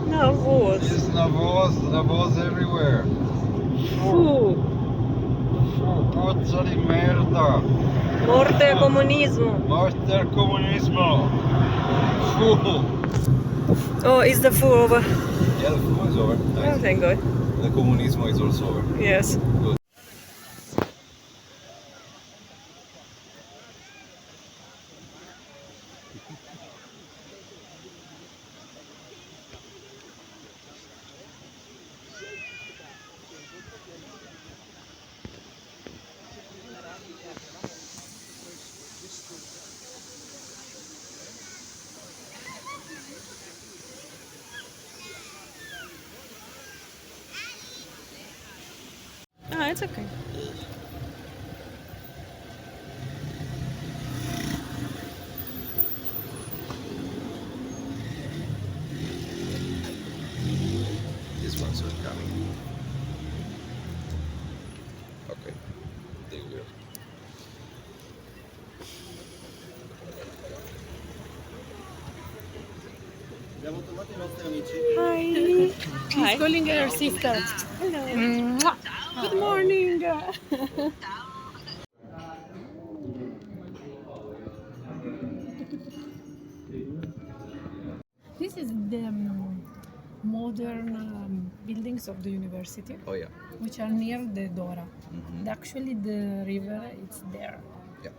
Nervos. It's nervos everywhere. Puzza di merda. Morte al comunismo. Morte al comunismo. Oh, is the food over? Yeah, the food is over. Oh, Nice. thank God. The comunismo is also over. Yes. Good. Ah, it's okay. This one's not coming. Okay. There you go. Abbiamo trovato i nostri amici. Hi. She's calling her sister. Hello. Good morning. This is the modern buildings of the university, Oh yeah. which are near the Dora. Mm-hmm. Actually, the river it's there, Yeah.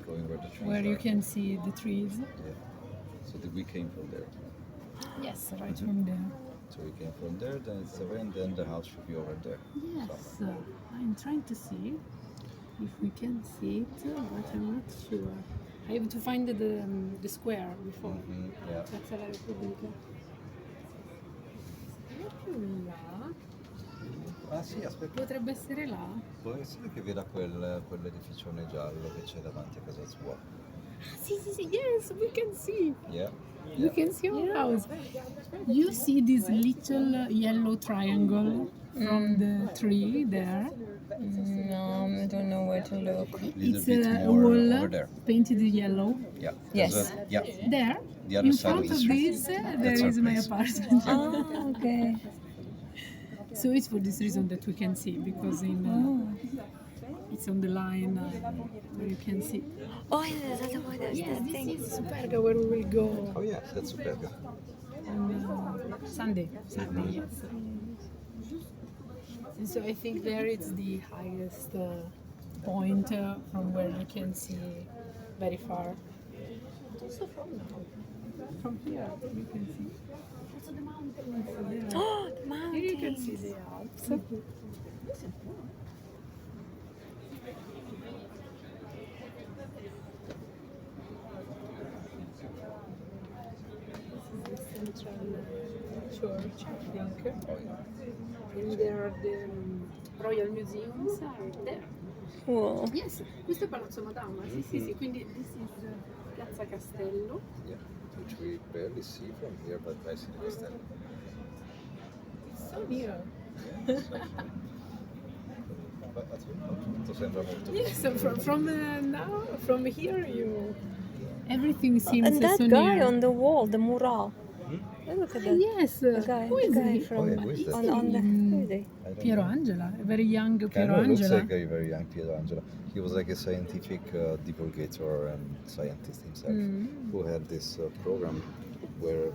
Going where the trees where you are. can see the trees. Yeah. So we came from there. Yes, right from there. So we came from there, then it's away, and then the house should be over there. Yes, I'm trying to see if we can see it, but I'm not sure. I have to find the square before. Mm-hmm. Yeah. Piazza della Repubblica. Proprio là. Ah sì, aspetta. Potrebbe essere là. Può essere che veda quell'edificione giallo che c'è davanti a casa sua. Sì, sì, sì, yes, we can see. Yeah. You can see our house. You see this little yellow triangle from the tree there. No, I don't know where to look. It's bit a more wall over there. painted yellow. Yeah. Yes. There's yeah. There, The other in side front of the of street. this, there That's our is my place. apartment. Ah, okay. So it's for this reason that we can see, because it's on the line where you can see. Oh, yeah, that's the one. That's Yes, the this thing. is Superga, where we will go Oh yeah, that's Superga. on Sunday. Sunday, yes. And so I think there it's the highest point from where you can see very far. But also from here you can see. Also the mountains there. Oh, the Here you can mountains. see the Alps. This is the central church, I think. Oh yeah. And there are the Royal Museums are there. Cool. Yes, questo è Palazzo Madama, sì, sì, sì, quindi this is Piazza Castello. Yeah. Which we barely see from here, but I see the castello. It's so near. Tutto sembra molto Yes, from here you everything seems And that so guy near. on the wall, the mural. Look at that. Yes, The guy, who is the guy he? from Oh, yeah, who is that? on the. Who is he? I don't Piero know. Angela, a very young Piero Kind of looks Angela. like a very young Piero Angela. He was like a scientific divulgator and scientist himself, who had this program where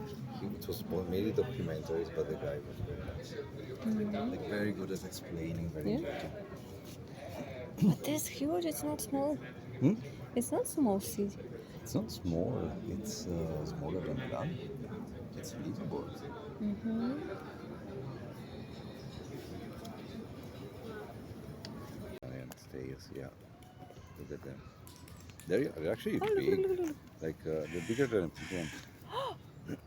it was mainly documentaries, but the guy was very nice. Like very good at explaining, very Yeah. interesting. But this huge. It's not small. Hmm? It's not small city. It's not small, it's smaller than Milan. It's livable. Mm-hmm. And stairs, yeah. Look at them. They're actually Oh, look, big. look, look, look. Like they're bigger than a pig.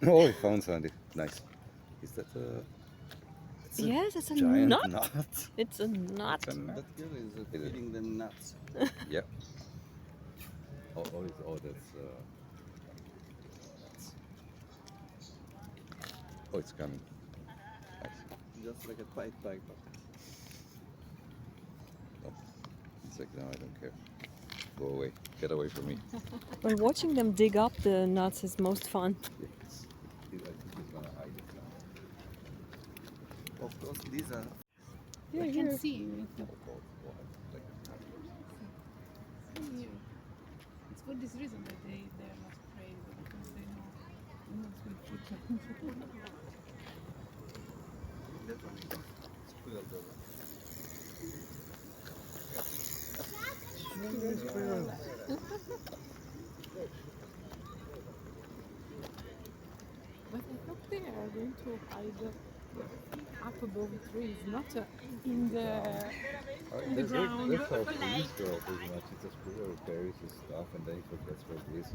Oh, I found something. Nice. Is that a? It's a Yes, it's a giant nut. nut. It's a nut. It's a nut. That girl is feeding the nuts. Yeah. Oh, that's. Oh, it's coming. Nice. Just like a Pied Piper. Oh, it's like no, I don't care. Go away. Get away from me. But watching them dig up the nuts is most fun. Yes. I think he's gonna hide it now. Of course, these are. Yeah, I here. can see it. Oh, God, what? Like, See here. It's for this reason that they're not crazy because they know what will put them. But I thought they are going to hide up above trees, not in the ground. That's our police girl, pretty much. He just buries his stuff and then he forgets where it is.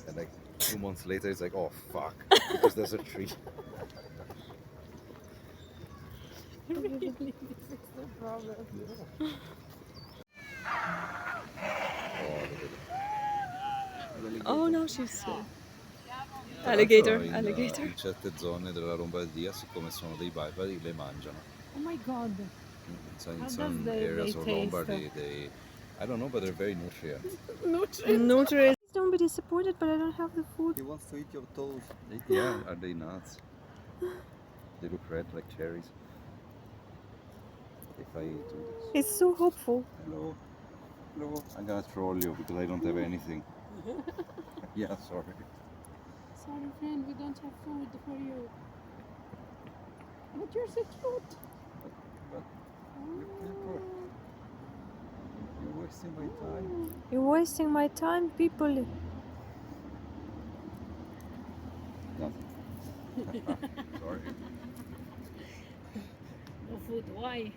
And like 2 months later, it's like, oh fuck, because there's a tree. Really, this is the problem. Oh, no, she's alligator. In, Alligator. in certe zone della Lombardia, siccome sono dei barbari, le mangiano. Oh my god. In How some does areas they of taste? Lombardy, I don't know, but they're very nutrient. Nutrient. Don't be disappointed, but I don't have the food. He wants to eat your toes. Yeah, are they nuts? They look red like cherries. If I do this. He's so hopeful. Hello. Hello. I'm gonna troll you because I don't have anything. Yeah, sorry. Sorry, friend, we don't have food for you. But you're so cute. But you're wasting my time. You're wasting my time, people. Nothing. Sorry. No food, why?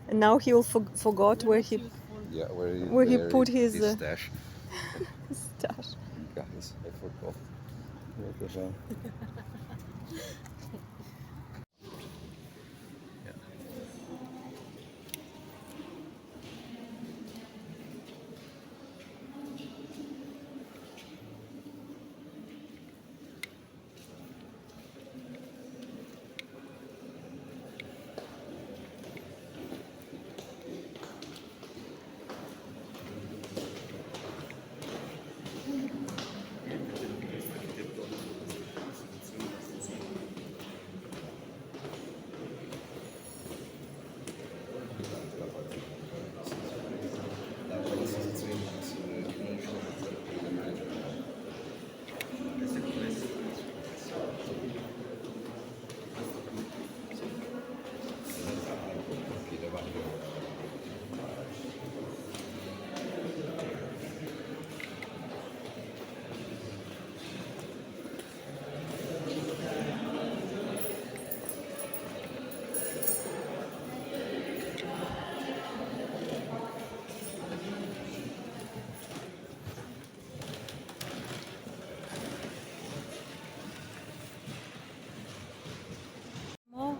And now he will forgot where he Yeah, Where he put his, stash. stash. Guys, I forgot. What the hell?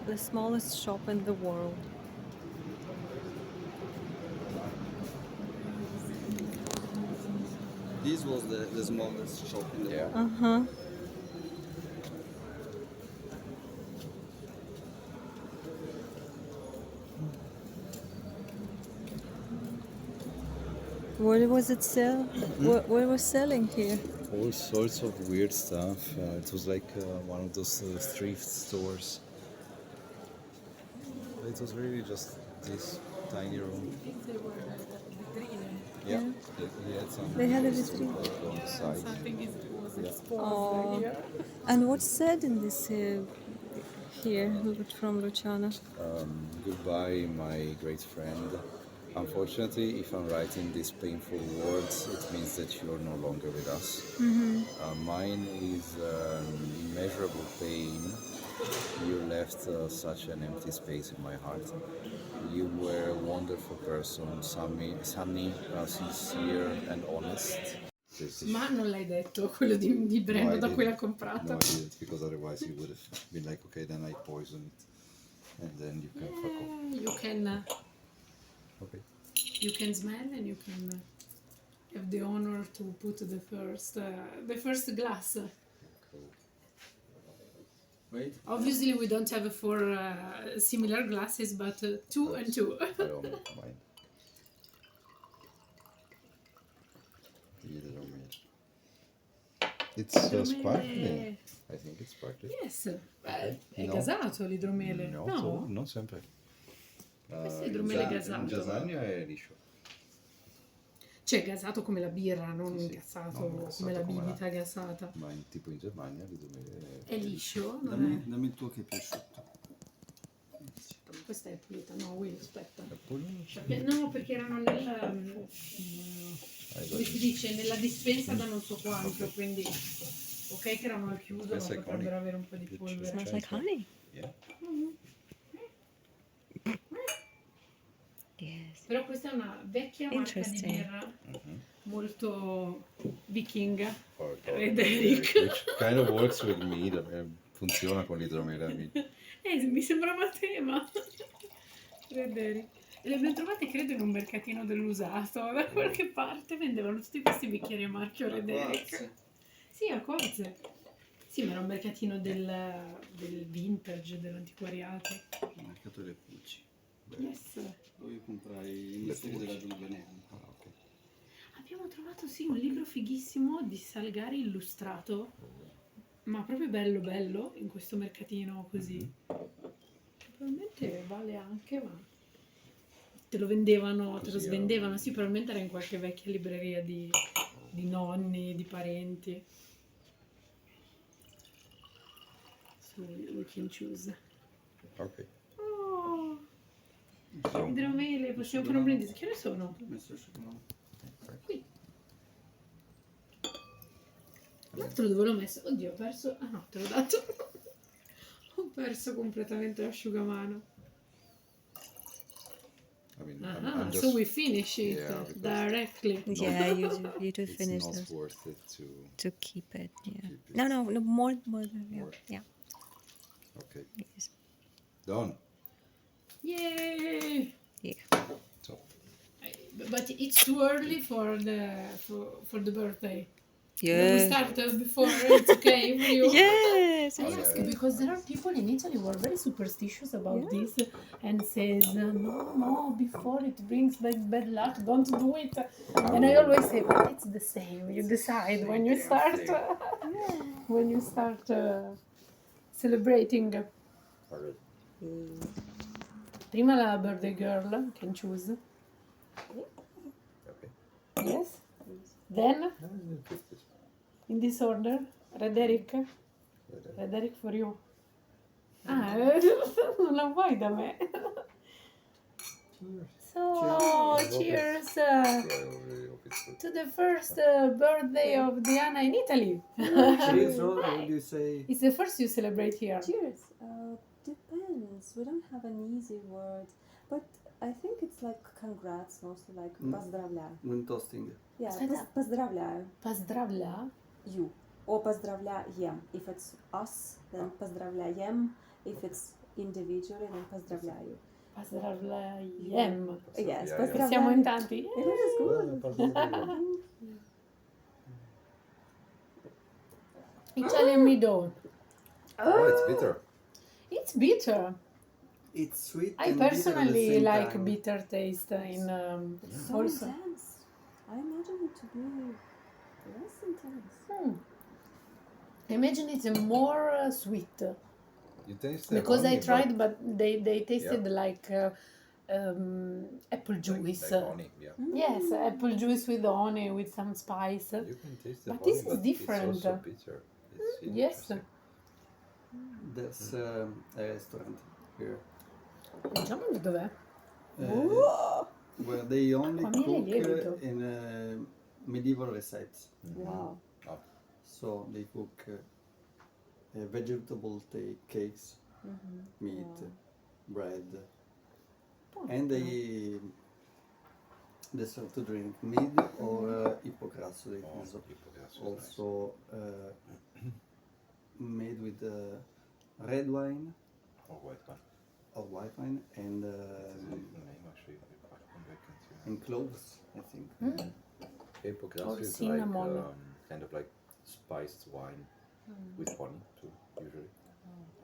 The smallest shop in the world. This was the smallest shop in the world. Uh-huh. What was it sell? What was selling here? All sorts of weird stuff. It was like one of those thrift stores. It was really just this tiny room. Yeah, he had some. They had a things to vitrine. put on the side. Something was Yeah. exposed here. And what's said in this here from Luciana? Goodbye, my great friend. Unfortunately, if I'm writing these painful words, it means that you're no longer with us. Mine is immeasurable pain. You left such an empty space in my heart. You were a wonderful person, sunny, sincere, and honest. Ma non l'hai detto quello di brand No, I da cui l'ha didn't. comprato. No, I didn't, because otherwise you would have been like, okay, then I poison it, and then you can fuck off. Okay. You can smell and you can have the honor to put the first glass. Wait. Obviously, we don't have four similar glasses, but two and two. I don't make mine. Idromel. It's sparkling. I think it's sparkling. Yes, è No. gasato l'idromele. No, No, non sempre. questo è idromele gasato. Lasagna è liscio. Cioè gasato come la birra, non Sì, gassato non come gassato la come la- bibita gassata. Ma tipo in Germania l'idromele È liscio? Non Dammi il tuo che è più asciutto. è... Questa è pulita, no, Will, aspetta. è pulito. No, perché erano nel... come si dice, nella dispensa da non so quanto, quindi... Ok che erano al chiuso, ma Smells like potrebbero honey. avere un po' di polvere. Smells like honey. Yeah. Yes. Però questa è una vecchia marca di Interesting. birra, molto vichinga. Or- Red Eric. Which kind of works with me. Funziona con l'idromele. Mi sembrava tema. Red Eric. E le abbiamo trovate credo in un mercatino dell'usato, da qualche parte vendevano tutti questi bicchieri a marchio Red Eric. Quarz. Sì, a Corze. Sì, ma era un mercatino del vintage, dell'antiquariato. Mercato delle pulci. Yes. Dove comprai il mistero della giungla nera. Ah, ok. Abbiamo trovato sì un libro fighissimo di Salgari illustrato, ma proprio bello bello, in questo mercatino così. Probabilmente vale anche, ma te lo vendevano, te lo Così, svendevano, sì, probabilmente era in qualche vecchia libreria di nonni, di parenti. So we can choose. Ok. Oh, So, idromele, possiamo fare un brindisi. Che ore sono? Ho messo il cioccolato. Qui. L'altro dove l'ho messo? Oddio, ho perso. Ah no, te l'ho dato. Ho perso completamente l'asciugamano. I mean, Ah, I'm so just, we finish it Yeah, because- directly. Yeah, you do it's finish not this worth it to keep it. Yeah. keep it. No, more than yeah. More. Yeah. Okay, Yes. done. Yay! Yeah. So, But it's too early for the birthday. We Yeah. start before it's okay for you. Yes. I Oh, ask yeah. because there are people in Italy who are very superstitious about Yeah. this and says no, before it brings bad luck, don't do it. And I always say, but it's the same. You decide when you start when you start celebrating. alright. Prima la birthday girl can choose. Okay. Yes. Then in this order, Red Eric. Red Eric for you. Ah, non la vuoi da me. So, cheers Yeah, I already hope it's good. to the first birthday of Diana in Italy. Cheers, or what do you say? It's the first you celebrate here. Cheers. Depends. We don't have an easy word, but I think it's like congrats, mostly like поздравляю. When toasting. Yeah, Stand-up. поздравляю Поздравля. you. Or поздравляем. If it's us, then поздравляем. If it's individually, then поздравляю. Поздравляем. Yes, Yeah, поздравляю. Siamo in tanti. It is good. Italian middle. Oh, it's bitter. It's bitter. It's sweet I and bitter at the personally same like time. bitter taste in It's so also. intense. I imagine it to be less intense. I imagine it's more sweet You taste the because I honey, tried, but they tasted Yeah. like apple but juice. like honey, yeah. Yes, apple juice with honey with some spice. You can taste the But honey, this is but different. It's also bitter. It's Yes. interesting. There's a restaurant here Diciamo dov'è? where they only Famiglia cook lievito. in medieval recipes. Wow. Oh, So they cook vegetable cakes, meat, bread, and they serve to drink mead or hippocrasso. They oh, also, hippocrasso is also made with red wine nice. Oh, white one. or white wine and The name actually, I'll come back and see. and cloves, I think. Hippocrasso Or is cinnamon. like kind of like spiced wine. with honey too, usually.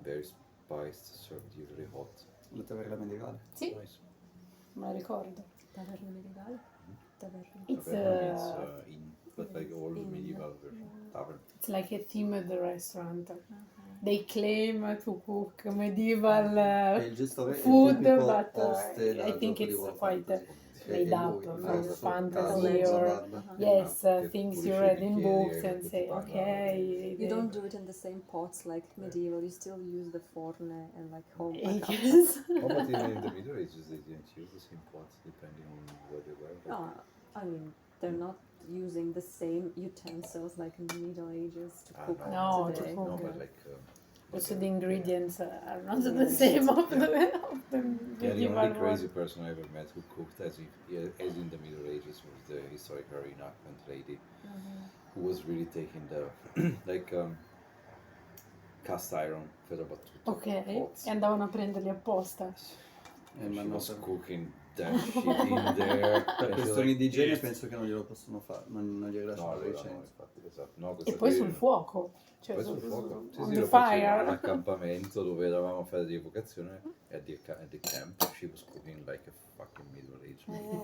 Very spiced, served usually hot. La taverna medievale. Sì, Nice. me la ricordo. Taverna medievale. Taverna. It's Taverna means inn, but like old Inn. medieval version. Tavern. It's like a themed restaurant. They claim to cook medieval E il gestore food, è il tipico but oste da I think gioco di it's World quite Fantasy. made E up lui from passa sotto fantasy casa, or barba. yes, Che things pulisce you i read in bicchieri books e and che say, ti parla okay. You they- don't do it in the same pots like medieval. You still use the forne and like home. Yes. Oh, but even in the Middle Ages they didn't use the same pots depending on where they were. No, I mean they're not using the same utensils like in the Middle Ages to cook No, to today. cook. No, Okay. but like Also the ingredients are not Yeah. the same of the Yeah, the medieval only crazy one. person I ever met who cooked as in the Middle Ages was the historical reenactment lady, who was really taking the like cast iron ferrabattuto Ok, pots. e andavano a prenderli apposta. And she ma was no, cooking that shit in there. per And she was questioni like, di igiene "Yes." penso che non glielo possono fare, non glielo No, lasciano allora no, licenza. infatti, esatto. No, E questa poi qui- sul fuoco. Cioè, Poi sul fuoco. Sì, on sì, the lo faceva fire. all'accampamento dove eravamo a fare di evocazione at the camp. She was cooking like a fucking middle age man.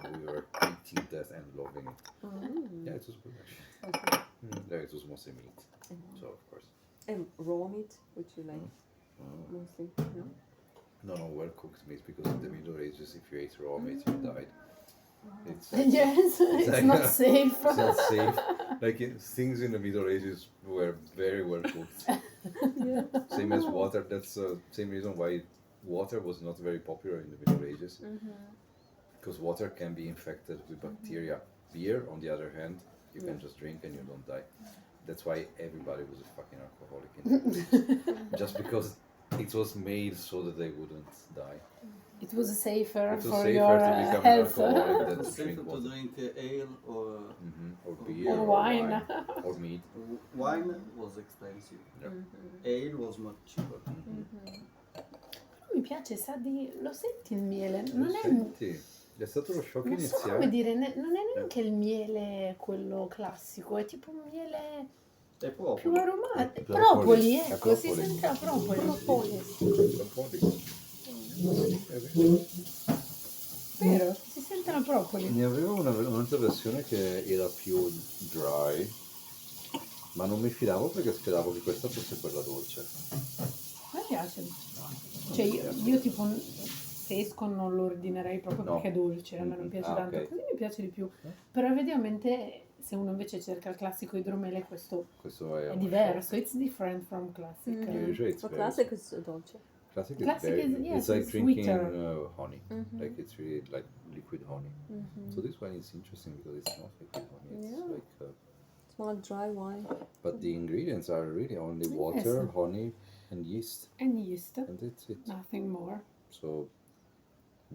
And we were eating that and loving it. Yeah, it was good actually. Yeah, it was mostly meat. So of course. And raw meat, which you like mostly. No? No, well cooked meat because in the Middle Ages if you ate raw meat you died. It's Yes, it's like- not safe. It's not safe. Like things in the Middle Ages were very well cooked. Same as water. That's the same reason why water was not very popular in the Middle Ages. Because water can be infected with bacteria. Beer, on the other hand, you can just drink and you don't die. That's why everybody was a fucking alcoholic in the Middle Ages. Just because it was made so that they wouldn't die. It was safer It was for safer your to become an health. alcoholic than It's to safer drink to water. drink ale or Or beer Or or wine. or meat. wine was expensive. Yeah. Ale was much cheaper. Mi piace, sa di... Lo senti il miele? Non è... Senti, è stato lo shock Non so iniziale. come dire, non è neanche il miele quello classico, è tipo un miele È più proprio. aromatico. Propoli. Propoli, È ecco, si propoli. sente la propoli. Vero, si sente la propoli. Ne avevo un'altra versione che era più dry, ma non mi fidavo perché speravo che questa fosse quella dolce. Mi piace. Cioè io tipo se esco non lo ordinerei proprio No. perché è dolce, a me non piace Ah, tanto, ok. così mi piace di più. Però effettivamente se uno invece cerca il classico idromele questo Questo è è uno diverso, it's different from classic. shock. Usually it's So very classic is dolce. Classic is Classic very, is- yes, it's like it's drinking sweeter. honey. Like it's really like liquid honey. So this one is interesting because it's not liquid honey. It's Yeah. like, It's more like dry wine. but the ingredients are really only water, honey, and yeast, And yeast, and that's it. nothing more. So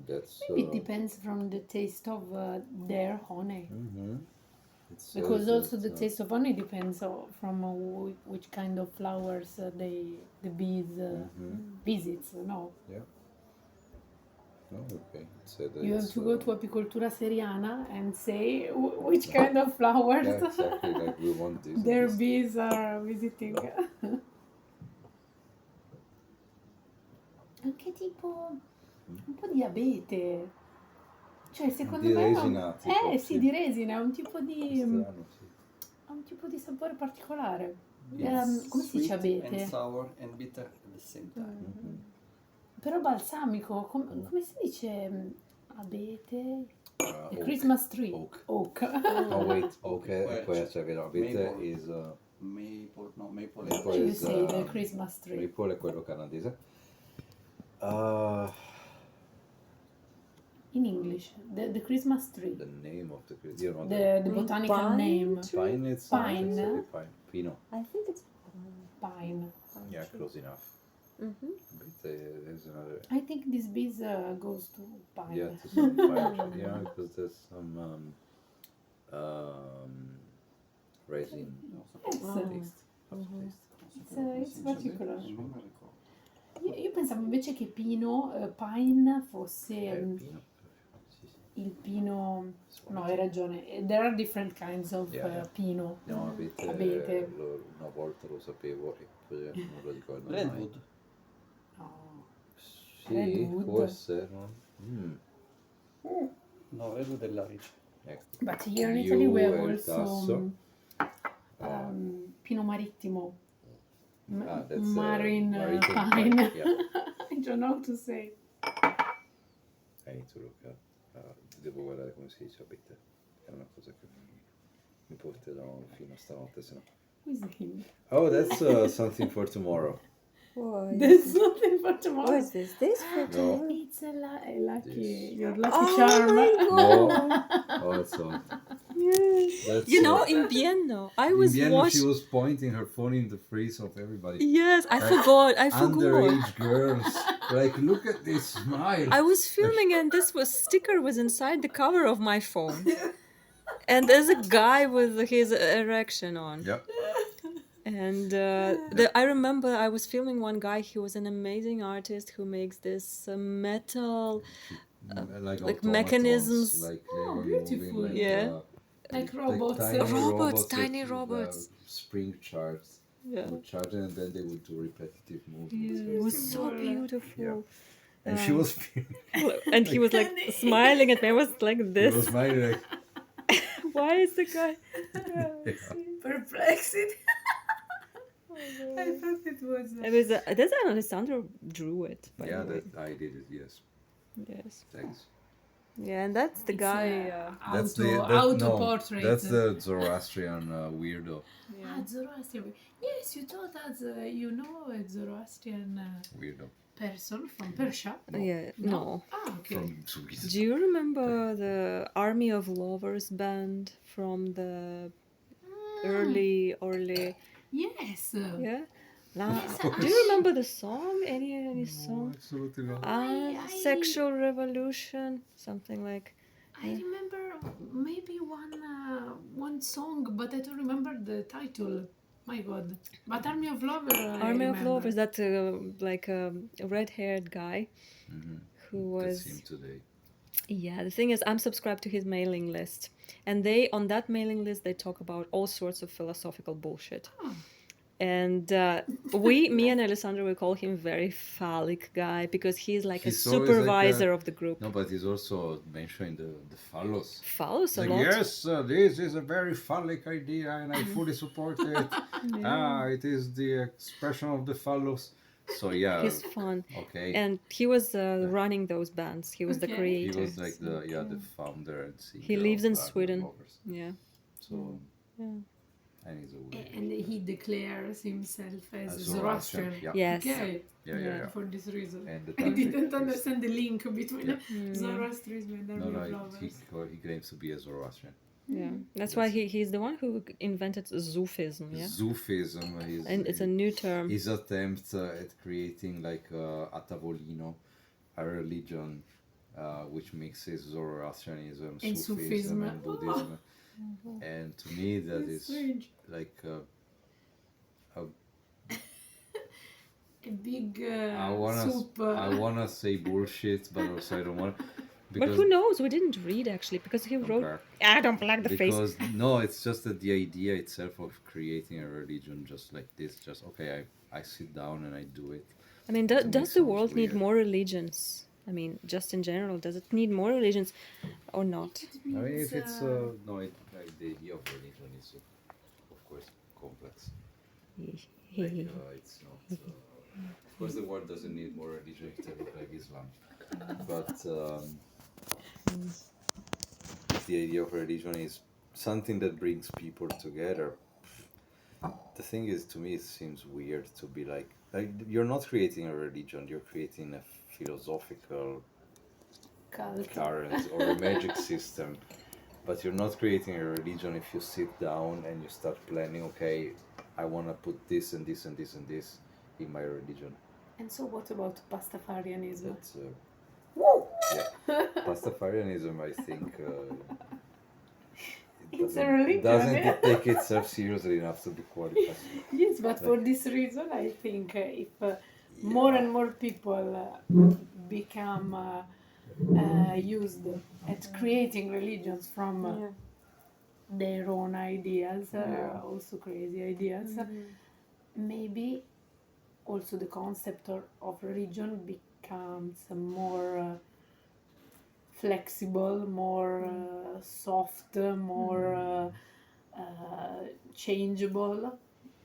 that's. Maybe it depends from the taste of their honey. It's, Because also the taste of honey depends from which kind of flowers the bees visits, no? Yeah. No, okay. It said that You have it's, to go to apicoltura seriana and say which kind of flowers Yeah, exactly. Like we want this. and their this. bees are visiting. Anche tipo un po' di abete. Cioè, secondo Di me resina, tipo, sì, sì. di resina, è un tipo di Strano, sì. ha un tipo di sapore particolare. It's Come si dice sweet abete? and sour and bitter at the same time. Però balsamico, come si dice abete? A Oak. Christmas tree. Oak. Oak. Oh wait, okay, Well, questo è vero. Abete maple. is Maple, no, maple. Maple How you is, say the Christmas tree? maple è quello canadese. In English, the Christmas tree. The name of the you know The botanical Pine name. tree? pine. It's Pine. it's really pine. Pino. I think it's Pine. Yeah, close enough. Abete is another. I think this bees goes to pine. Yeah, to some fire. Yeah, because there's some resin Yes. taste. It's particular. Non me lo ricordo. Io pensavo invece che pino, pine fosse Pino. Sì, sì. il pino, no, hai ragione, there are different kinds of Yeah. pino. No, abete, Abete. una volta lo sapevo e poi non lo ricordo mai. Redwood. No. Sì, Redwood. forse. No? No, Redwood è l'arice. Ecco. But here in Liu Italy we have è il also tasso. pino marittimo. That's Marine maritime pine. Yeah. I don't know how to say. I need to look up. Devo guardare come si dice abete. È una cosa che mi porterò fino a stanotte, se no. Who is him? Oh, that's something for tomorrow. What There's is, nothing for what tomorrow. is this? This for No. tomorrow? It's a lucky, This. your lucky Oh charm. my No. god! Oh, it's on. Yes. That's, You know, in Vienna, I in was Vienna, she watching. was pointing her phone in the face of everybody. Yes, I Like, forgot. I forgot. Underage girls, like, look at this smile. I was filming, and this sticker was inside the cover of my phone. And there's a guy with his erection on. Yep. And I remember I was filming one guy. He was an amazing artist who makes this metal, Like like automatons, mechanisms. like they were beautiful. moving, like, Yeah. Like robots. Robots, that tiny would, robots. Spring charts. Yeah. Would charge and then they would do repetitive movements. It was so beautiful. Yeah. And she was And he was like smiling at me. I was like he this. was smiling like, Why is the guy? Perplexity. I thought it was. It was that's Alessandro drew it. By yeah, the way. that I did it. Yes, Yes. thanks. Yeah, and that's the guy. That's auto no, portrait. that's the Zoroastrian weirdo. Zoroastrian. Yes, you told us you know a Zoroastrian Weirdo person from Persia. Yeah. No. Ah, okay. from Sweden. Do you remember the Army of Lovers band from the early? Yes. Yeah. Yes, Do you remember the song? Any song? Absolutely not. Sexual Revolution, something like. I remember maybe one song, but I don't remember the title. My God. But Army of Lovers. Army of Lovers. That like a red-haired guy who That's was. him today. Yeah, the thing is, I'm subscribed to his mailing list, and they on that mailing list they talk about all sorts of philosophical bullshit. And me and Alessandro, we call him very phallic guy because he's like He's a always like supervisor of the group. No, but he's also mentioning the phallus. Phallus a Like, lot. yes, this is a very phallic idea and I fully support it. It is the expression of the phallus. So yeah, He's fun. okay. And he was running those bands. He was the Okay. He creator. was like the founder and singer. He lives of in Army of Sweden. Lovers. Yeah. So Yeah. and he's a weird. And he declares himself as As Zoroastrian. Zoroastrian, yeah. Yes. Okay. Yeah. For this reason. And the I tantric didn't is- understand the link between Yeah. Zoroastrianism and No, Army of he Lovers. claims to be a Zoroastrian. Yeah. That's why he's the one who invented Sufism. Yeah. Sufism is And it's a new term. his attempt at creating like a tavolino, a religion which mixes Zoroastrianism, And Sufism, Sufism. and Buddhism. And to me, that That's is strange. like A big I soup. wanna say bullshit, but also I don't want. But who knows? We didn't read actually because he wrote. I don't like the face. Because no, it's just that the idea itself of creating a religion just like this, just okay, I sit down and I do it. I mean, To me does the sounds world need weird. more religions? I mean, just in general, does it need more religions or not? I mean, if it's no, like the idea of religion is of course complex. Like, it's not. Of course, the world doesn't need more religion if they look like Islam. But if the idea of religion is something that brings people together, the thing is, to me, it seems weird to be like you're not creating a religion, you're creating a philosophical Cult. current or a magic system. But you're not creating a religion if you sit down and you start planning, okay, I want to put this and this and this and this in my religion. And so what about Pastafarianism? That's yeah. Pastafarianism, I think, It's a religion, doesn't yeah. take itself seriously enough to be qualified. Yes, but for this reason, I think if more and more people become used at creating religions from Yeah. their own ideas, Yeah. also crazy ideas. Maybe also the concept of religion becomes more flexible, more soft, more changeable,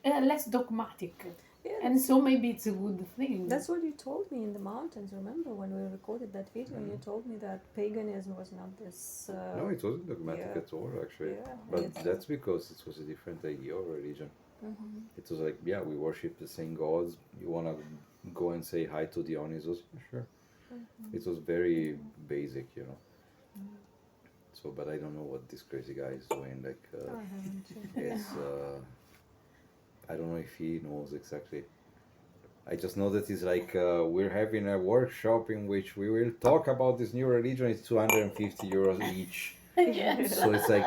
less dogmatic. Yeah, And so maybe it's a good thing. that's what you told me in the mountains. Remember when we recorded that video? You told me that paganism was not this. No, it wasn't dogmatic yeah. at all, actually. Yeah, But it's- that's because it was a different idea of religion. It was like, yeah, we worship the same gods. You wanna go and say hi to Dionysus? Yeah, sure. It was very basic, you know. So, but I don't know what this crazy guy is doing. Like, I haven't checked. it's, I don't know if he knows exactly. I just know that it's like we're having a workshop in which we will talk about this new religion. It's 250 euros each. So it's like,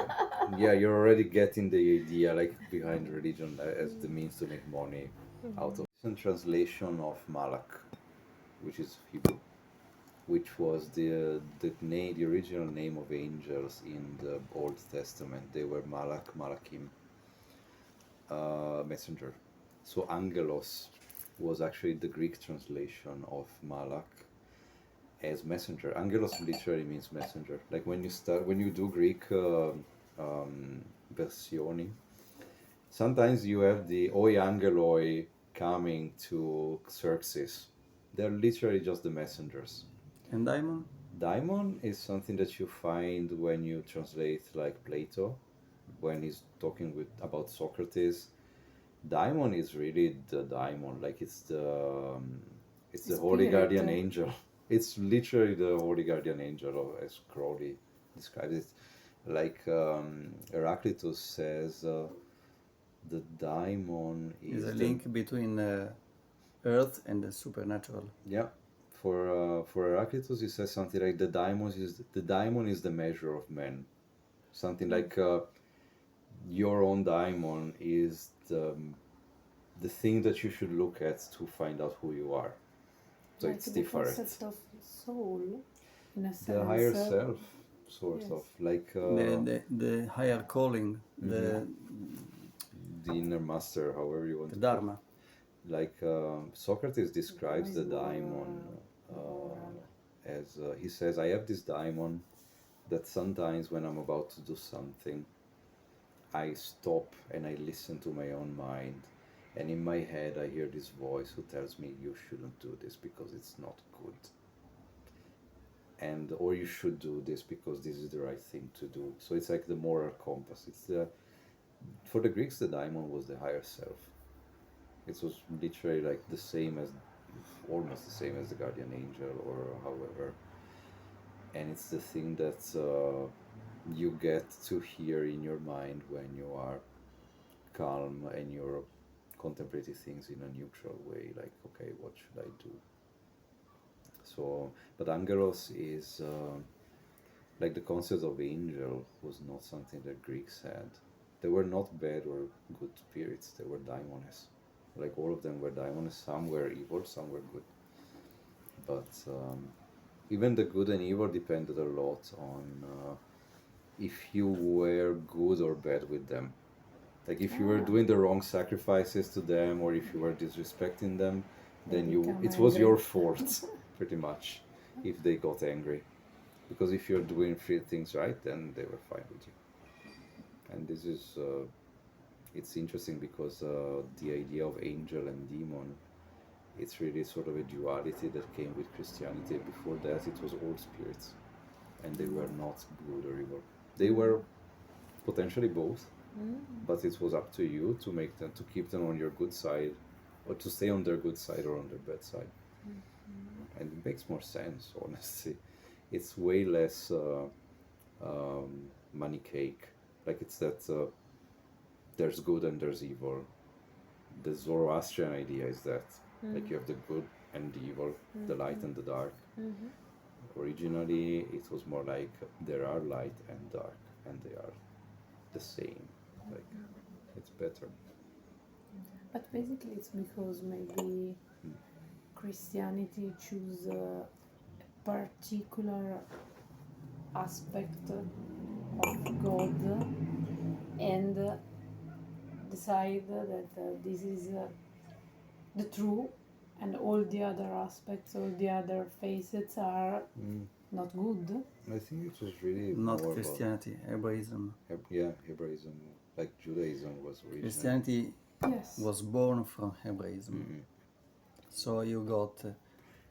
yeah, you're already getting the idea like behind religion as the means to make money out of. It's a translation of Malak, which is Hebrew, which was the original name of angels in the Old Testament. They were Malak, Malakim, messenger. So Angelos was actually the Greek translation of Malak as messenger. Angelos literally means messenger. Like when you do Greek versioni, sometimes you have the oi angeloi coming to Xerxes. They're literally just the messengers. And daimon? Daimon is something that you find when you translate like Plato, when he's talking about Socrates. Daimon is really the daimon, like it's the holy Spirit. guardian angel. It's literally the holy guardian angel, as Crowley describes it. Like Heraclitus says, the daimon Is is a the, link between earth and the supernatural. yeah. For Heraclitus, he says something like the daimon is the measure of man. Something like your own daimon is the thing that you should look at to find out who you are. So Like it's the different. concept of soul, in a sense. The higher self, sort yes. of like The higher calling, the inner master, however you want the to dharma. like Socrates describes the Becomes more, daimon moral. as he says, I have this daimon that sometimes when I'm about to do something, I stop and I listen to my own mind, and in my head I hear this voice who tells me you shouldn't do this because it's not good, and or you should do this because this is the right thing to do. So it's like the moral compass. It's for the Greeks the daimon was the higher self. It was literally like the same as, almost the same as the guardian angel or however, and it's the thing that you get to hear in your mind when you are calm and you're contemplating things in a neutral way, like, okay, what should I do? So, but Angelos is like the concept of angel was not something that Greeks had. They were not bad or good spirits, they were daimones. Like all of them were daimones, some were evil, some were good. But even the good and evil depended a lot on if you were good or bad with them. Like if you were doing the wrong sacrifices to them or if you were disrespecting them, then it was your fault, pretty much, if they got angry. Because if you're doing three things right, then they were fine with you. And this is it's interesting because the idea of angel and demon, it's really sort of a duality that came with Christianity. Before that, it was all spirits, and they were not good or evil. They were potentially both, but it was up to you to make them, to keep them on your good side, or to stay on their good side or on their bad side. And it makes more sense, honestly. It's way less money cake. Like it's that there's good and there's evil. The Zoroastrian idea is that like you have the good and the evil, the light and the dark. Originally, it was more like there are light and dark, and they are the same. Like it's better. But basically, it's because maybe Christianity choose particular aspect of God and decide that this is the true, and all the other aspects, all the other facets are not good. I think it was really Not more Christianity, Hebraism. about Hebraism, like Judaism was originally. Christianity Yes. was born from Hebraism. Mhm. So you got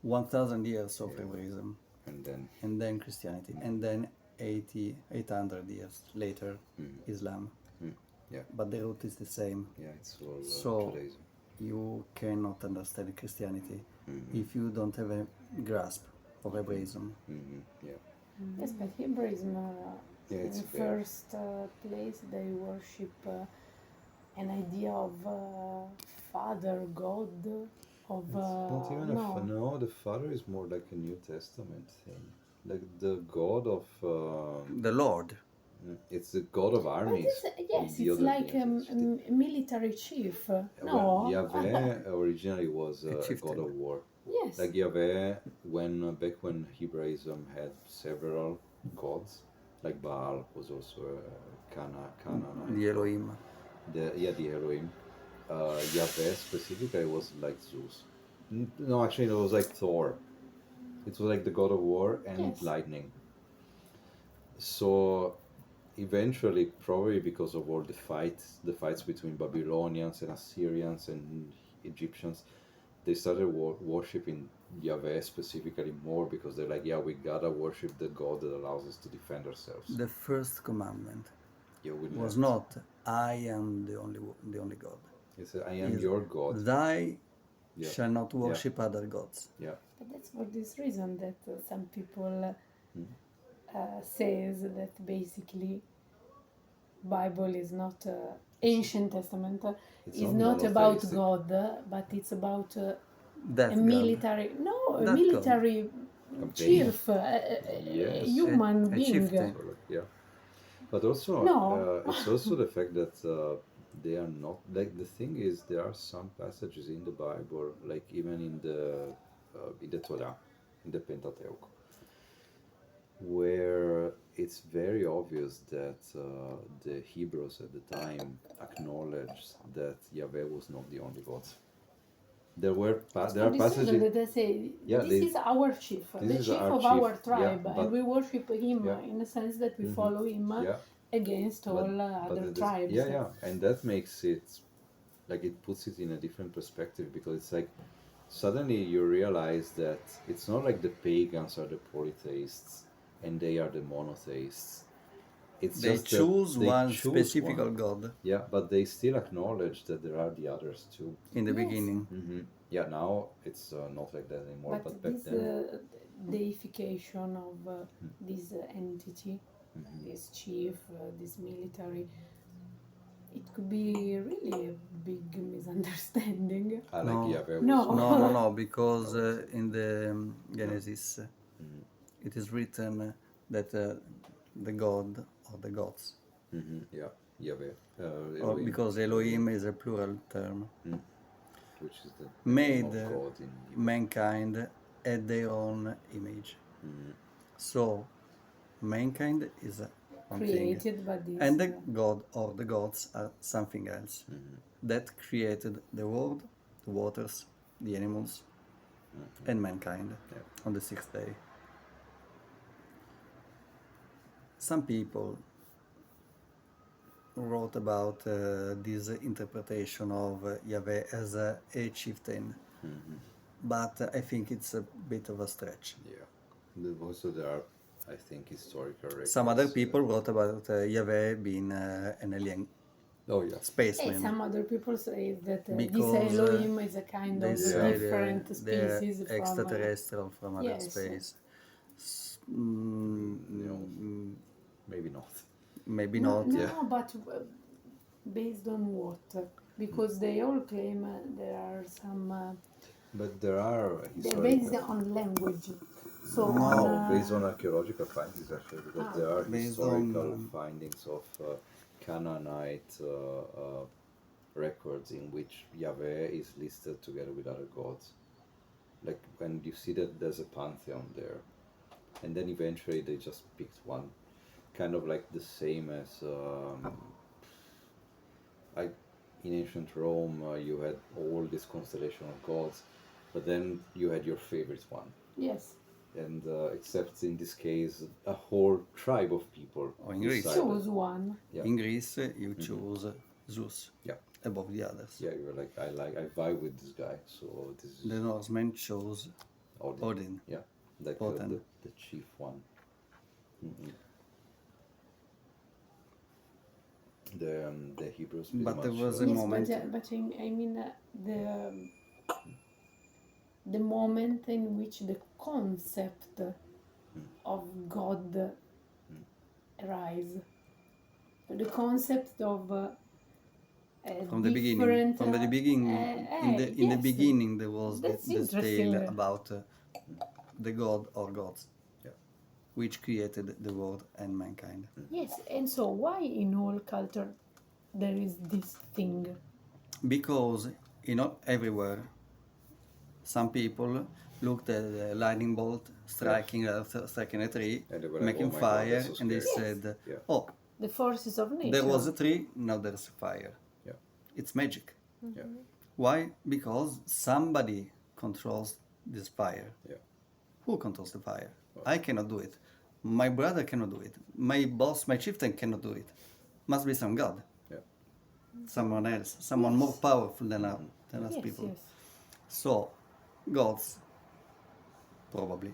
1,000 years of Yeah. Hebraism, And then and then Christianity, and then 800 years later, Islam. yeah, But the root is the same. it's all So Judaism. you cannot understand Christianity if you don't have a grasp of Hebraism. Yeah, Yes, but Hebraism, Yeah, in it's the fair. first place, they worship an idea of Father, God, of not even no. no. The Father is more like a New Testament thing, like the God of. The Lord. It's the God of But armies. yes, The it's other like names a that you did. military chief. Well, No. Yahweh originally was a chieftain. God of war. Yes. Like Yahweh, when back when Hebraism had several gods, like Baal was also a Canaanite The god. Elohim. The Elohim. Yahweh specifically was like Zeus. No, actually, it was like Thor. It was like the god of war and Yes. lightning. So eventually, probably because of all the fights between Babylonians and Assyrians and Egyptians, they started worshiping Yahweh specifically more because they're like, yeah, we gotta worship the God that allows us to defend ourselves. The first commandment Yeah, we was left. not, I am the only God. He said, I am Is your God. Thy Yeah. shall not worship other gods. Yeah. But that's for this reason that some people says that basically Bible is not ancient testament It's is not not about monotheistic. God, but it's about That a God. military a That military Campaign. chief, Yes. human A being. chieftain. So, like, yeah. But also, No. it's also the fact that they are not like the thing is there are some passages in the Bible, like even in the Torah, in the Pentateuch, where it's very obvious that the Hebrews at the time acknowledged that Yahweh was not the only God. There For are this reason passages. that they say Yeah, this is our chief, this the is chief our of chief, our yeah, tribe, but- and we worship him yeah. in the sense that we follow him Yeah, against all other it is- tribes. yeah, and that makes it like it puts it in a different perspective because it's like suddenly you realize that it's not like the pagans are the polytheists and they are the monotheists. It's They just that choose they one choose specific one. God Yeah, but they still acknowledge that there are the others too. in the Yes. beginning. Yeah, now it's not like that anymore. But back This then, deification of this entity, this chief, this military, it could be really a big misunderstanding. I like No. Yahweh was No. No, because in the Genesis it is written that the God or the gods, yeah, Yahweh, or Elohim, because Elohim is a plural term, which is the made name of God in Hebrew. mankind at their own image. So mankind is one thing, Created by this. and the God or the gods are something else. That created the world, the waters, the animals, and mankind on the sixth day. Some people wrote about this interpretation of Yahweh as a chieftain, but I think it's a bit of a stretch. Yeah. Also, there are, I think, historical records. Some other people wrote about Yahweh being an alien Oh yeah. spaceman. Some other people say that Because, this Elohim is a kind They of say different they're species from extraterrestrial from outer yes. space. Maybe not. Maybe no, not. no, but based on what? Because they all claim there are some. But there are They're based historical. on language. So No, based on archaeological findings actually, because there are Based historical on, findings of Canaanite records in which Yahweh is listed together with other gods. Like when you see that there's a pantheon there, and then eventually they just picked one, kind of like the same as like in ancient Rome, you had all this constellation of gods, but then you had your favorite one. Yes. And except in this case, a whole tribe of people Or in Greece. decided. Choose one. Yeah. In Greece, you choose Zeus Yeah. above the others. Yeah, you were like, I vibe with this guy, so this is The Norsemen chose Odin. Yeah, like Odin. the chief one. Mm-mm. The Hebrews pretty But there much, was a Yes, moment. but I mean the moment in which the concept of God arise, the concept of From the beginning, different, in the yes, beginning, there was that's this tale interesting. about the god or gods, Yeah. which created the world and mankind. Yes, and so why in all culture there is this thing? Because everywhere, some people looked at the lightning bolt striking striking a tree, And they were like, making "Oh my God, fire, that's so and they scary." said, Yeah. "Oh, The forces of nature. there was a tree, now there's a fire." Yeah. It's magic. Yeah. Why? Because somebody controls this fire. Yeah. Who controls the fire? I cannot do it. My brother cannot do it. My boss, my chieftain cannot do it. Must be some god. Yeah. Someone else. Someone more powerful than us Yes, people. yes. So, gods, probably,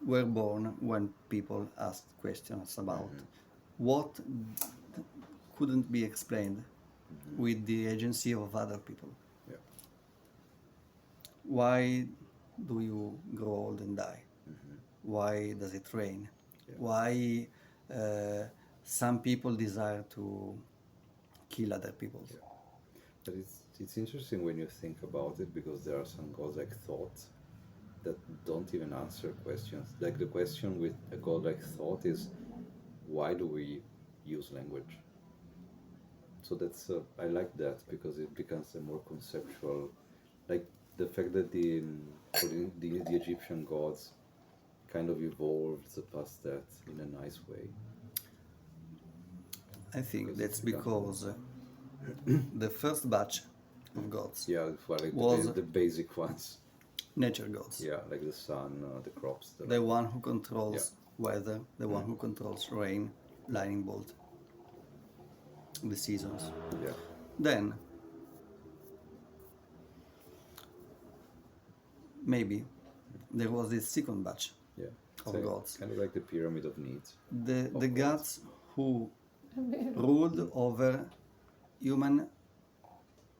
were born when people asked questions about what couldn't be explained with the agency of other people. Yeah. Why do you grow old and die? Why does it rain? Yeah. Why some people desire to kill other people? Yeah. But it's interesting when you think about it, because there are some gods like thought that don't even answer questions. Like the question with a god like thought is, why do we use language? So that's I like that, because it becomes a more conceptual, like the fact that the Egyptian gods kind of evolved past that in a nice way. I think Because that's it's become- because the first batch of gods, Yeah, for like Was- the basic ones. nature gods, Yeah, like the sun, the crops. the one who controls weather, the one who controls rain, lightning bolt, the seasons. Yeah. Then, maybe, there was this second batch, Yeah. Of It's gods. kind of like the pyramid of needs. the gods who ruled over human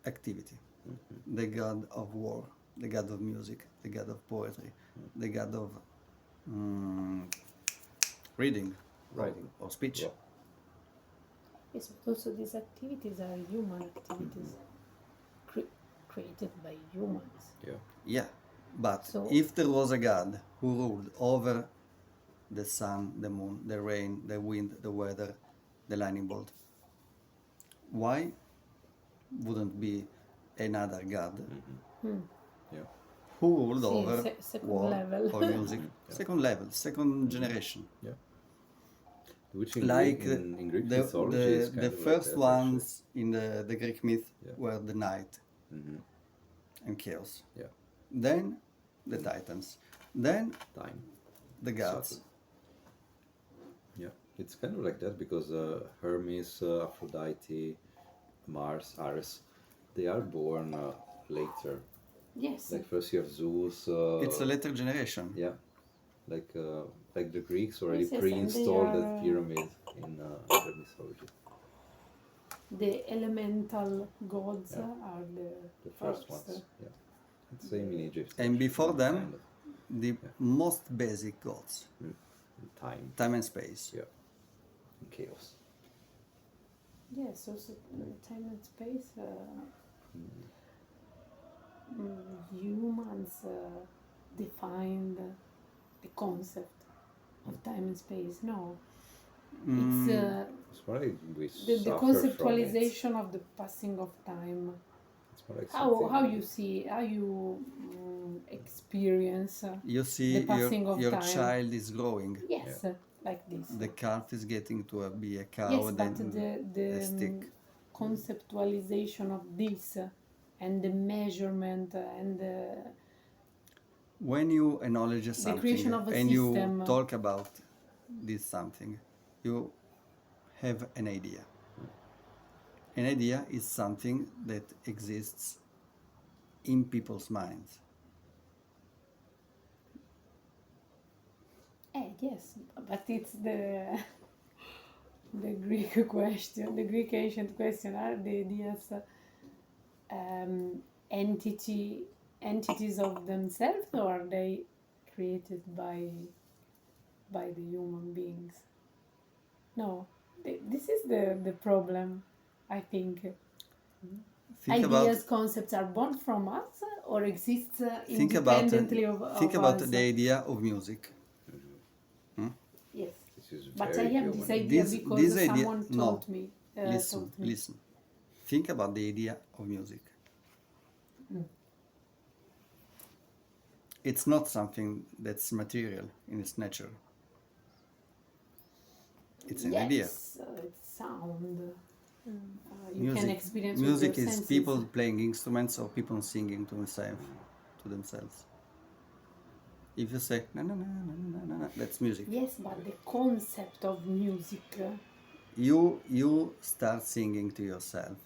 activity. The god of war, the god of music, the god of poetry, the god of reading, Writing. or speech. Yeah. Yes, but also these activities are human activities created by humans. Yeah. Yeah, but So- if there was a god who ruled over the sun, the moon, the rain, the wind, the weather, the lightning bolt, why wouldn't be another god Yeah. who ruled Sì, over second war level. or music? Second level, second generation. Yeah. Which in Like Greek, in Greek mythology is kind the of like first that, actually. ones in the Greek myth Yeah. were the night Mhm. and chaos. Yeah. Then the titans. Then Time. the gods. Saturn. Yeah, it's kind of like that, because Hermes, Aphrodite, Mars, Ares, they are born later. Yes. Like first you have Zeus. It's a later generation. Yeah, like the Greeks already Yes, yes, and pre-installed they that are- pyramid in their mythology. The elemental gods Yeah. are The first ones. Yeah, it's same in Egypt. And before them, kind of. the most basic gods, Time. time and space. Yeah. And chaos. Yes, also time and space. Humans defined the concept of time and space. No, it's It's more like we the suffer conceptualization of the passing of time. From it. It's more like How something- you see, how you experience You the see passing of your time. child is growing. Yes, like this. The calf is getting to be a cow, Yes, then but the a stick. conceptualization of this and the measurement and When you acknowledge the something creation of a and you system. talk about this something, you have an idea. An idea is something that exists in people's minds. Yes, but it's the Greek question, the Greek ancient question: are the ideas entities of themselves, or are they created by the human beings? No, this is the problem. I think Think ideas, concepts are born from us or exist think about independently of think us. about the idea of music. Yes, This is but I very have human. this idea This because idea, someone no. taught me. Listen, listen. Think about the idea of music. It's not something that's material in its nature. It's an idea. Yes, it's sound. You Music, can experience music with your is senses. people playing instruments or people singing to themselves. If you say na na na na na na na, that's music. Yes, but the concept of music. You start singing to yourself,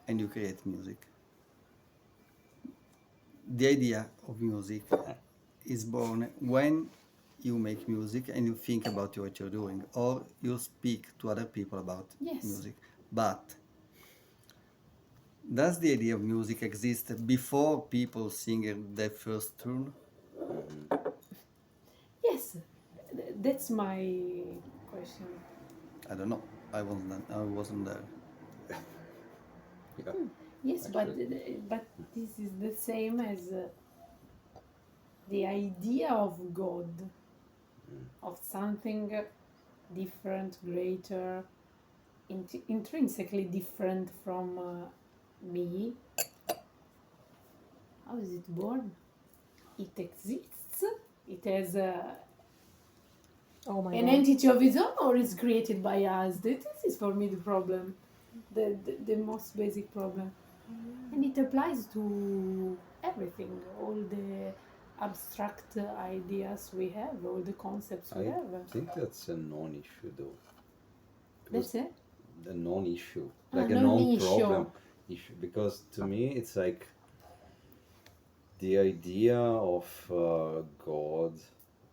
and you create music. The idea of music is born when you make music and you think about what you're doing, or you speak to other people about Yes. music. But does the idea of music exist before people sing their first tune? Yes, that's my question. I don't know. I wasn't there. Yeah. Yes, but this is the same as the idea of God, of something different, greater, intrinsically different from me. How is it born? It exists. It has Oh my an god. entity of its own, or is created by us. This is for me the problem, the most basic problem, and it applies to everything, all the abstract ideas we have, all the concepts we I have. think that's a non-issue though. That's it. A non-issue, Ah, like a non-issue. non-problem issue. Because to me, it's like the idea of God,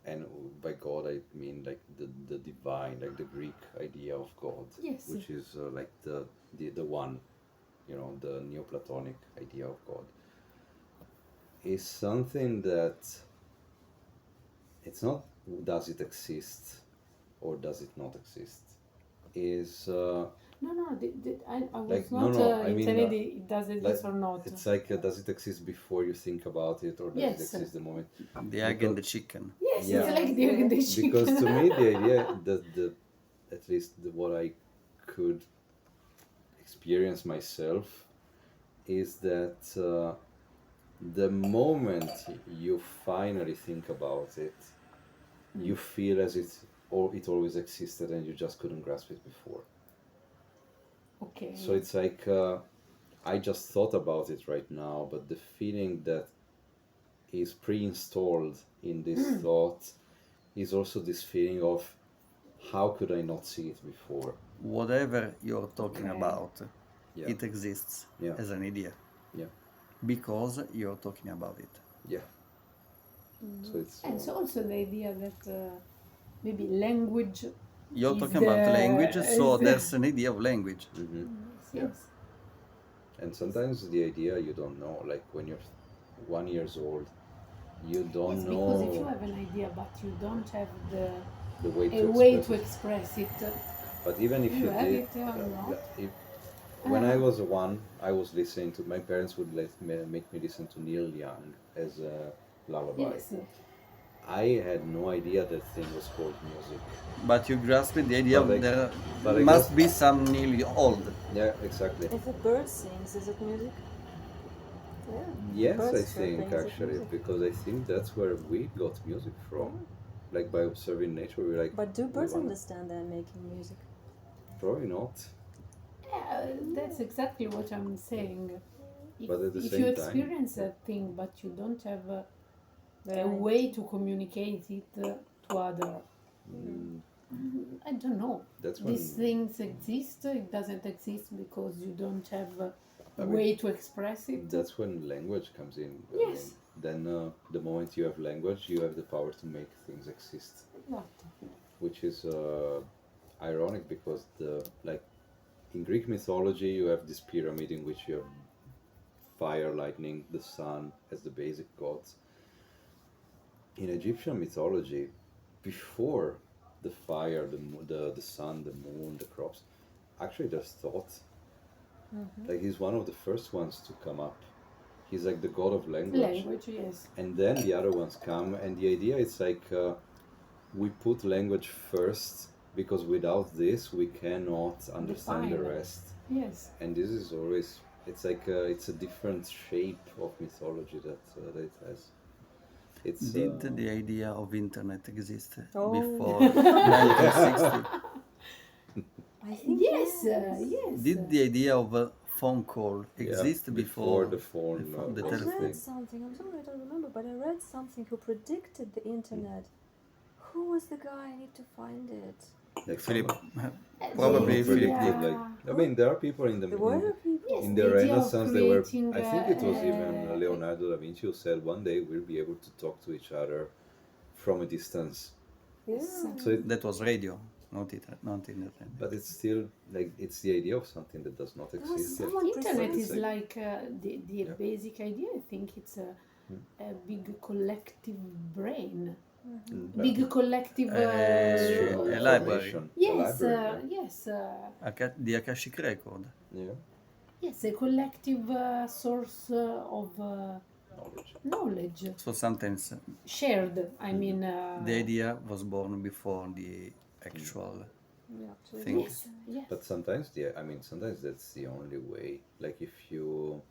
and by God I mean like the divine, like the Greek idea of God, Yes. which is like the one, the Neoplatonic idea of God, is something that it's not does it exist or does it not exist, is No, I was like not no, I mean intending it does it like, this or not. it's like does it exist before you think about it, or does Yes. it exist the moment? The egg and the chicken. Yes, Yeah. it's like the egg and the chicken. Because to me the idea the at least what I could experience myself is that the moment you finally think about it, you feel as it always existed and you just couldn't grasp it before. Okay. So it's like I just thought about it right now, but the feeling that is pre-installed in this thought is also this feeling of how could I not see it before? Whatever you're talking about, Yeah. it exists Yeah. as an idea Yeah. because you're talking about it. Yeah. So it's And so also the idea that maybe language. You're is talking about language, so is the- there's an idea of language. Yes. and sometimes the idea you don't know, like when you're 1 years old, you don't Yes, know because if you have an idea but you don't have the way a to way express to it. express it, But even if you you have did, it or not. when I was one, I was listening to, my parents would make me listen to Neil Young as a lullaby. yes, I had no idea that thing was called music. But you grasp the idea But of there but I must guess- be some nearly old. Yeah, exactly. If a bird sings, is it music? Yes, I Birds were think playing music. actually, because I think that's where we got music from. Like by observing nature, we're like, But do we birds wanna- understand they're making music? Probably not, Yeah, that's exactly what I'm saying. but at the If same you time, experience a thing but you don't have a Right. way to communicate it to other, mm, I don't know. that's when These things exist. It doesn't exist because you don't have a I mean, way to express it. that's when language comes in. Yes. Then the moment you have language, you have the power to make things exist, Exactly. which is ironic because in Greek mythology, you have this pyramid in which you have fire, lightning, the sun as the basic gods. In Egyptian mythology, before the fire, the sun, the moon, the crops, actually there's thought. Like he's one of the first ones to come up. He's like the god of language. Language, yes. And then the other ones come, and the idea is like we put language first because without this we cannot understand the Define it. rest. Yes. And this is always it's like it's a different shape of mythology that it has. It's Did the idea of internet exist Oh. before 1960? I think Yes. Yes. Did the idea of a phone call exist before the phone, before the I telephone? read something. I'm sorry, I don't remember, but I read something who predicted the internet. Who was the guy? I need to find it. like Philip, someone- probably someone Philip predicted, did. like I mean there are people in the There were people. Yes, in the the idea of Renaissance they were creating, I think it was even Leonardo da Vinci who said one day we'll be able to talk to each other from a distance. Yeah. So That was radio, not internet. but it's still like it's the idea of something that does not was exist yet. someone Internet But is it's like the Yeah. basic idea. I think it's a big collective brain, Mm, big collective. stream of a library. information, a Yes, library, yes, The Akashic record. yeah. yes, a collective source of Knowledge. knowledge So sometimes shared. I mean, the idea was born before the actual Yeah, absolutely. thing. yes, yes, But sometimes, sometimes that's the only way. Like if you,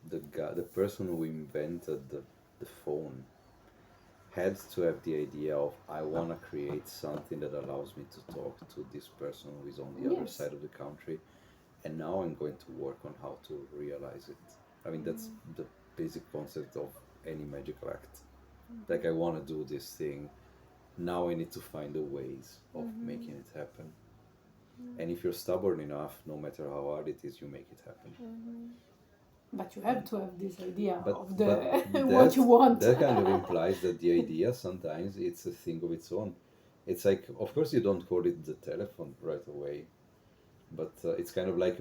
the person who invented the phone had to have the idea of I want to create something that allows me to talk to this person who is on the other Yes. side of the country, and now I'm going to work on how to realize it. I mean that's the basic concept of any magical act. Like I want to do this thing. Now I need to find the ways of making it happen. And if you're stubborn enough, no matter how hard it is, you make it happen. but you have to have this idea But, of the but what you want. that kind of implies that the idea sometimes it's a thing of its own. It's like, of course, you don't call it the telephone right away, but it's kind of like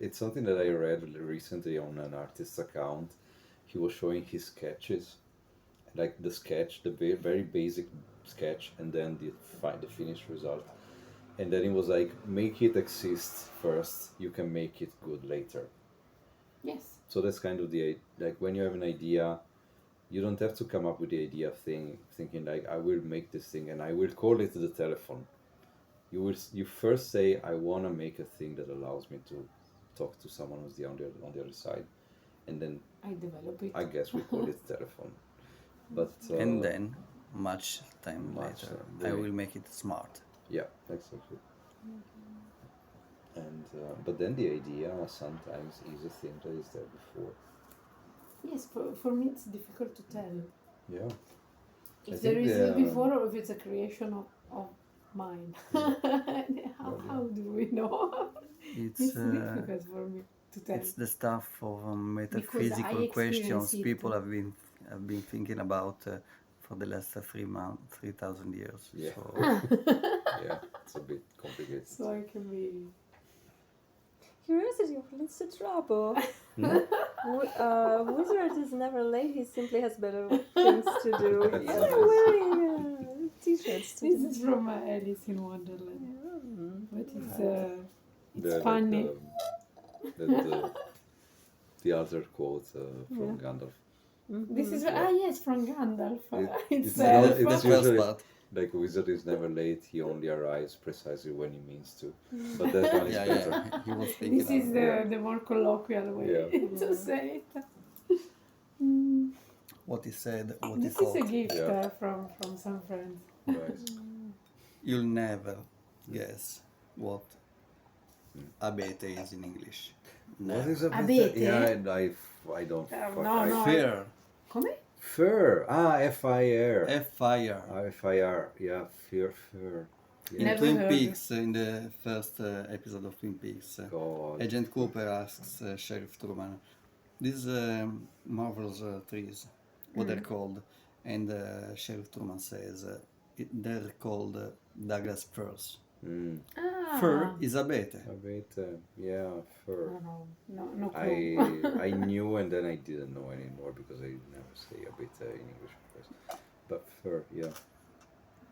it's something that I read recently on an artist's account. He was showing his sketches, like the sketch, the very basic sketch, and then the finished result. And then it was like, make it exist first. You can make it good later. Yes, So that's kind of like when you have an idea, you don't have to come up with the idea thinking like I will make this thing and I will call it the telephone. You first say I want to make a thing that allows me to talk to someone who's on the other side, and then I develop it. I guess we call it telephone. But And then, much time Much later, time, I really. will make it smart. yeah, exactly. And but then the idea sometimes is a thing that is there before. Yes, for me it's difficult to tell Yeah. I if there think is the, before or if it's a creation of mine. how do we know? It's It's difficult for me to tell. it's the stuff of metaphysical experience questions it. people have been thinking about for the last 3,000 years. Yeah. So yeah, it's a bit complicated. So I can be. Curiosity leads to trouble. Wizard is never late, he simply has better things to do. Yeah, they're wearing t-shirts This today. is from Alice in Wonderland, but it's funny. The other quote from Gandalf. This is yes from Gandalf. It's not- the it's first usually- part. Like a wizard is never late, he only arrives precisely when he means to. But that one is Yeah, better. yeah. He was thinking. This is Yeah. the more colloquial way Yeah. to say it. What he said, what he This is a thought. gift Yeah. from some friends. Nice. You'll never guess what abete is in English. What Never. is a Abete? Yeah, and I don't. No, no. Fear. Come? Fur. F-I-R. Fire. F-I-R. Yeah, fear. In Yeah. Never Twin heard. Peaks, in the first episode of Twin Peaks, God. Agent Cooper asks Sheriff Truman, these marvelous trees, what they're called? And Sheriff Truman says, they're called Douglas firs. Mm. Ah. Fir is abete. Abete. Yeah, fur. No clue. I knew and then I didn't know anymore because I never say abete in English, of course. But fur, yeah.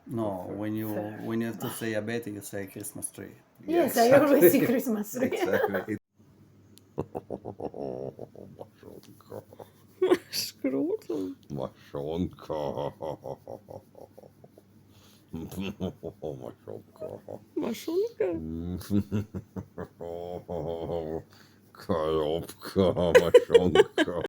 No, Fir. when you have to say abete, you say Christmas tree. Yes, Yeah, I always see exactly. Christmas tree. Exactly. Skrotum. Maszonka. Maszonka. Maszonka. Koropka, maszonka.